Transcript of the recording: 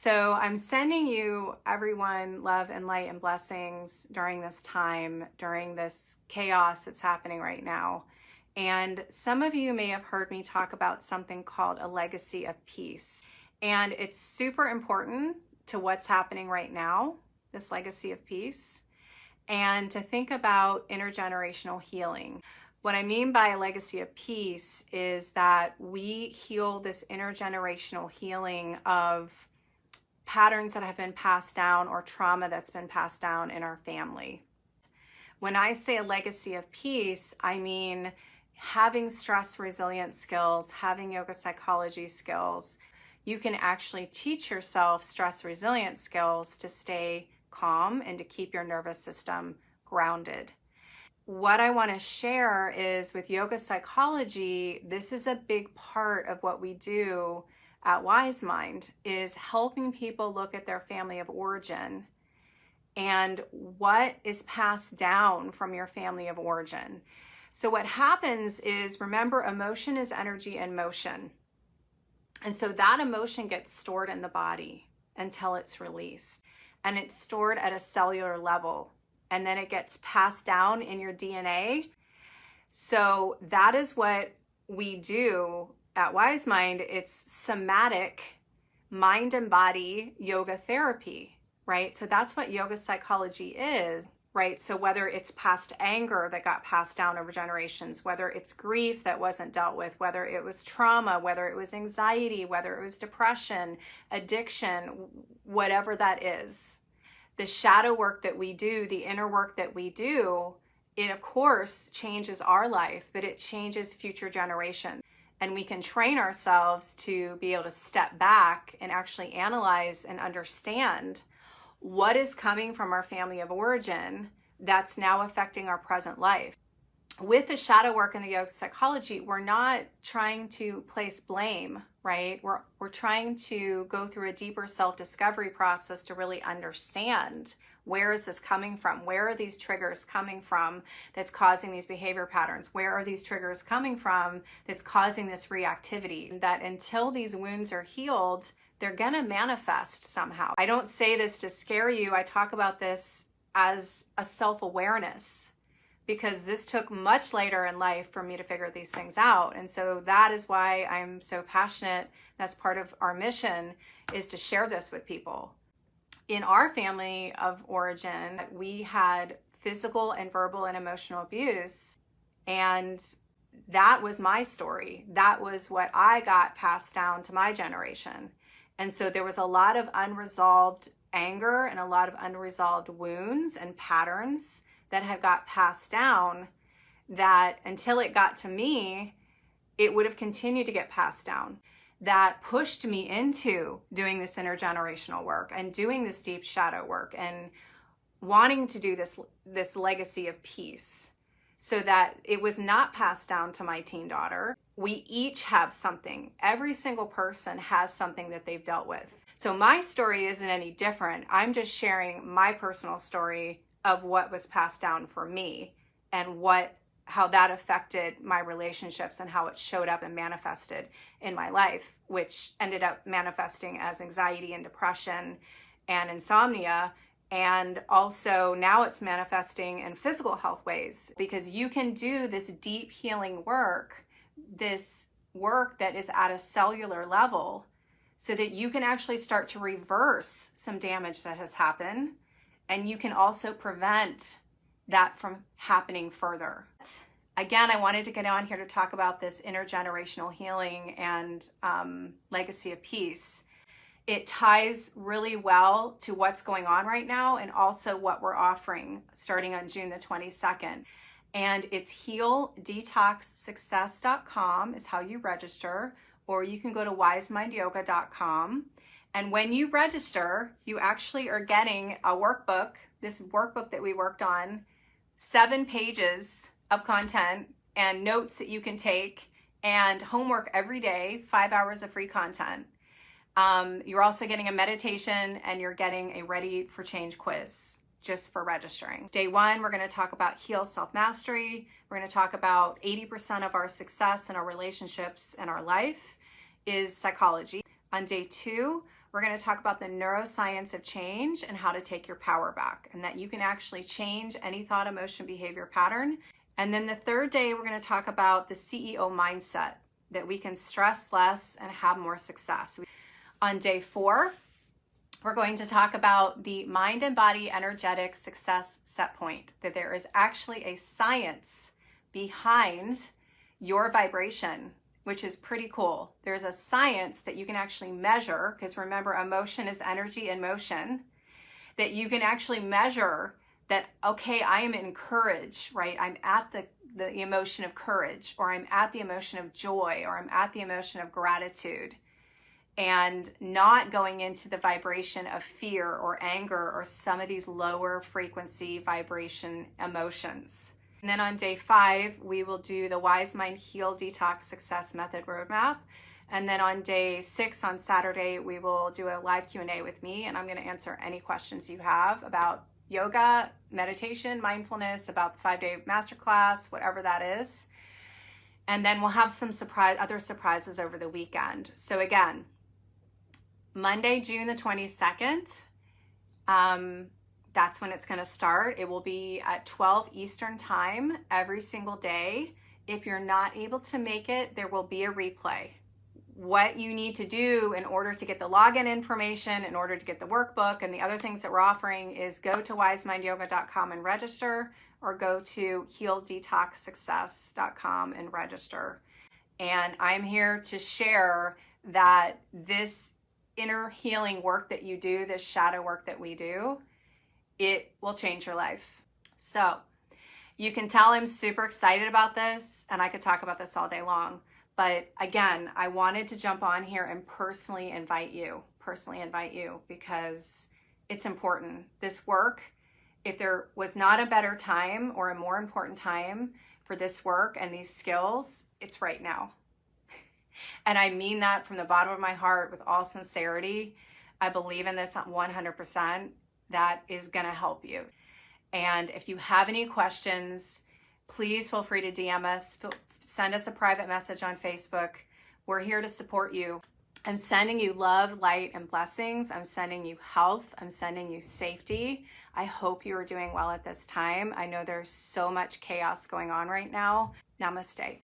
So I'm sending you, everyone, love and light and blessings during this time, during this chaos that's happening right now. And some of you may have heard me talk about something called a legacy of peace. And it's super important to what's happening right now, this legacy of peace, and to think about intergenerational healing. What I mean by a legacy of peace is that we heal this intergenerational healing of patterns that have been passed down or trauma that's been passed down in our family. When I say a legacy of peace, I mean having stress resilience skills, having yoga psychology skills. You can actually teach yourself stress resilience skills to stay calm and to keep your nervous system grounded. What I want to share is with yoga psychology, this is a big part of what we do at WiseMind, is helping people look at their family of origin and what is passed down from your family of origin. So what happens is, remember, emotion is energy in motion. And so that emotion gets stored in the body until it's released. And it's stored at a cellular level. And then it gets passed down in your DNA. So that is what we do at WiseMind. It's somatic mind and body yoga therapy, right? So that's what yoga psychology is, right? So whether it's past anger that got passed down over generations, whether it's grief that wasn't dealt with, whether it was trauma, whether it was anxiety, whether it was depression, addiction, whatever that is, the shadow work that we do, the inner work that we do, it of course changes our life, but it changes future generations. And we can train ourselves to be able to step back and actually analyze and understand what is coming from our family of origin that's now affecting our present life. With the shadow work and the yoga psychology, we're not trying to place blame, right? We're trying to go through a deeper self-discovery process to really understand, where is this coming from? Where are these triggers coming from that's causing these behavior patterns? Where are these triggers coming from that's causing this reactivity? That until these wounds are healed, they're gonna manifest somehow. I don't say this to scare you. I talk about this as a self-awareness, because this took much later in life for me to figure these things out. And so that is why I'm so passionate. That's part of our mission, is to share this with people. In our family of origin, we had physical and verbal and emotional abuse. And that was my story. That was what I got passed down to my generation. And so there was a lot of unresolved anger and a lot of unresolved wounds and patterns that had got passed down, that until it got to me, it would have continued to get passed down. That pushed me into doing this intergenerational work and doing this deep shadow work and wanting to do this legacy of peace, so that it was not passed down to my teen daughter. We each have something. Every single person has something that they've dealt with. So my story isn't any different. I'm just sharing my personal story of what was passed down for me and how that affected my relationships and how it showed up and manifested in my life, which ended up manifesting as anxiety and depression and insomnia. And also now it's manifesting in physical health ways, because you can do this deep healing work, this work that is at a cellular level, so that you can actually start to reverse some damage that has happened. And you can also prevent that from happening further. Again, I wanted to get on here to talk about this intergenerational healing and legacy of peace. It ties really well to what's going on right now and also what we're offering starting on June the 22nd. And it's healdetoxsuccess.com is how you register, or you can go to wisemindyoga.com. And when you register, you actually are getting a workbook, this workbook that we worked on, 7 pages of content and notes that you can take, and homework every day, 5 hours of free content. You're also getting a meditation, and you're getting a Ready for Change quiz just for registering. Day 1, we're going to talk about Heal Self-Mastery. We're going to talk about 80% of our success in our relationships and our life is psychology. On day 2, we're going to talk about the neuroscience of change and how to take your power back, and that you can actually change any thought, emotion, behavior pattern. And then the third day, we're going to talk about the CEO mindset, that we can stress less and have more success. On day 4, we're going to talk about the mind and body energetic success set point, that there is actually a science behind your vibration, which is pretty cool. There's a science that you can actually measure, because remember, emotion is energy in motion, that you can actually measure that, okay, I am in courage, right? I'm at the emotion of courage, or I'm at the emotion of joy, or I'm at the emotion of gratitude, and not going into the vibration of fear or anger or some of these lower frequency vibration emotions. And then on day 5, we will do the WiseMind Heal Detox Success Method Roadmap. And then on day 6, on Saturday, we will do a live Q&A with me, and I'm going to answer any questions you have about yoga, meditation, mindfulness, about the 5-day masterclass, whatever that is. And then we'll have some other surprises over the weekend. So again, Monday, June the 22nd, that's when it's going to start. It will be at 12 Eastern time every single day. If you're not able to make it, there will be a replay. What you need to do in order to get the login information, in order to get the workbook and the other things that we're offering, is go to wisemindyoga.com and register, or go to healdetoxsuccess.com and register. And I'm here to share that this inner healing work that you do, this shadow work that we do, it will change your life. So you can tell I'm super excited about this, and I could talk about this all day long. But again, I wanted to jump on here and personally invite you, because it's important. This work, if there was not a better time or a more important time for this work and these skills, it's right now. And I mean that from the bottom of my heart with all sincerity. I believe in this 100%. That is going to help you. And if you have any questions, please feel free to DM us. Send us a private message on Facebook. We're here to support you. I'm sending you love, light, and blessings. I'm sending you health. I'm sending you safety. I hope you are doing well at this time. I know there's so much chaos going on right now. Namaste.